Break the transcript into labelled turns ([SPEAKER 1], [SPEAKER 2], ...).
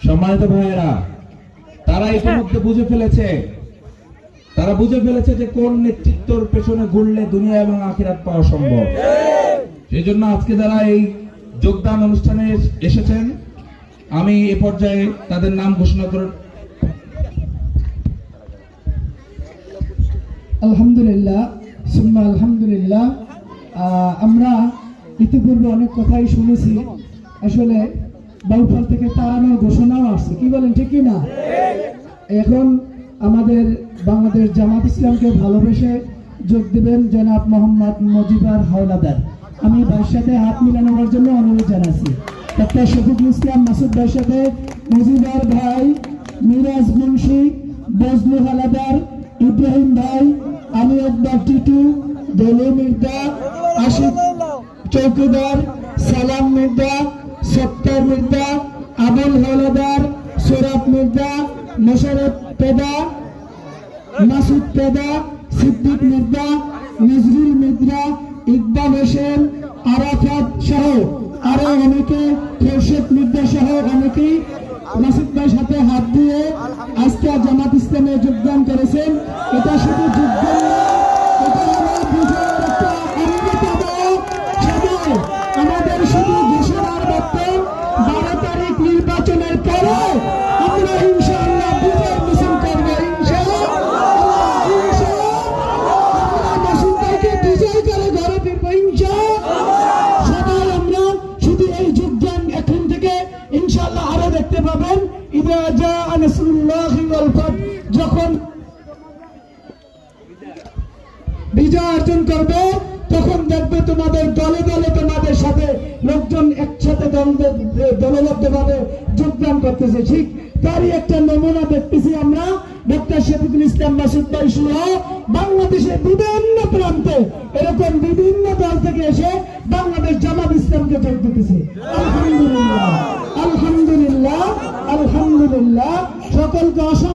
[SPEAKER 1] সম্মানিত ভাইয়েরা, তারা ইতিমধ্যে বুঝে ফেলেছে যে কোন নেতৃত্বের পেছনে ঘুরলে দুনিয়া এবং আখিরাত পাওয়া সম্ভব। সেই জন্য আজকে যারা এই যোগদান অনুষ্ঠানে এসেছেন, আমি এ পর্যায়ে তাদের নাম ঘোষণা করে
[SPEAKER 2] আলহামদুলিল্লাহ সুম্মা আলহামদুলিল্লাহ। আমরা ইতিপূর্বে অনেক কথাই শুনেছি, আসলে বাউফল থেকে তাড়ানোর ঘোষণাও আসছে, কি বলেন ঠিক কি না? এখন আমাদের বাংলাদেশ জামাত ইসলামকে ভালোবেসে যোগ দিবেন জনাব মোহাম্মদ মজিবর হাওলাদার। আমি ভাইয়ের সাথে হাত মিলানোর জন্য অনুরোধ জানাচ্ছি। ডাক্তার শফিকুল ইসলাম মাসুদ ভাইয়ের সাথে মজিবর ভাই, মিরাজ মুন্সি, বজলু হাওলাদার, ইব্রাহিম ভাই, আমি আকবর টিটু, দলু মির্জা, আশিক চৌকিদার, সালাম মির্জা, সত্তর মির্জা, আবুল হাওলাদার, সোরাব মির্জা, মোশারফ পেদা, মাসুদ পেদা, সিদ্দিক মির্জা, নজরুল মির্জা, ইকবাল হোসেন, আরাফাত সহ আরো অনেকে, খোরশেদ মির্জা সহ অনেকেই মাসুদ ভাইয়ের সাথে হাত দিয়ে আজকে জামাত ইসলামে যোগদান করেছেন। এটা শুধু যোগদান না, এটা আমার বিজয়ের একটা অন্যতম সময়। আমাদের শুধু ঘোষণার মধ্যে 12 তারিখ নির্বাচনের পরে আমরা ইনশাআল্লাহ বিজয় মিছিল করবো। আমরা মাসুদ ভাইকে বিজয় করে ঘরে ফিরবো ইনশাআল্লাহ। সবাই আমরা শুধু এই যোগদান এখন থেকে ইনশাআল্লাহ আরো দেখতে পাবেন। ইদা জাআ নাসরুল্লাহি ওয়াল ফাতহ, যখন বিজয় অর্জন করবে তখন দেখবে তোমাদের দলে দলে তোমাদের সাথে লোকজন একসাথে দলবদ্ধভাবে যোগদান করতেছে। ঠিক তারই একটা নমুনা দেখতেছি আমরা। ডক্টর শফিকুল ইসলাম মাসুদ ভাই সহ বাংলাদেশের বিভিন্ন প্রান্তে এরকম বিভিন্ন দল থেকে এসে বাংলাদেশ জামাত ইসলামকে যোগ দিতেছে। আলহামদুলিল্লাহ, আলহামদুলিল্লাহ, আলহামদুলিল্লাহ। সকলকে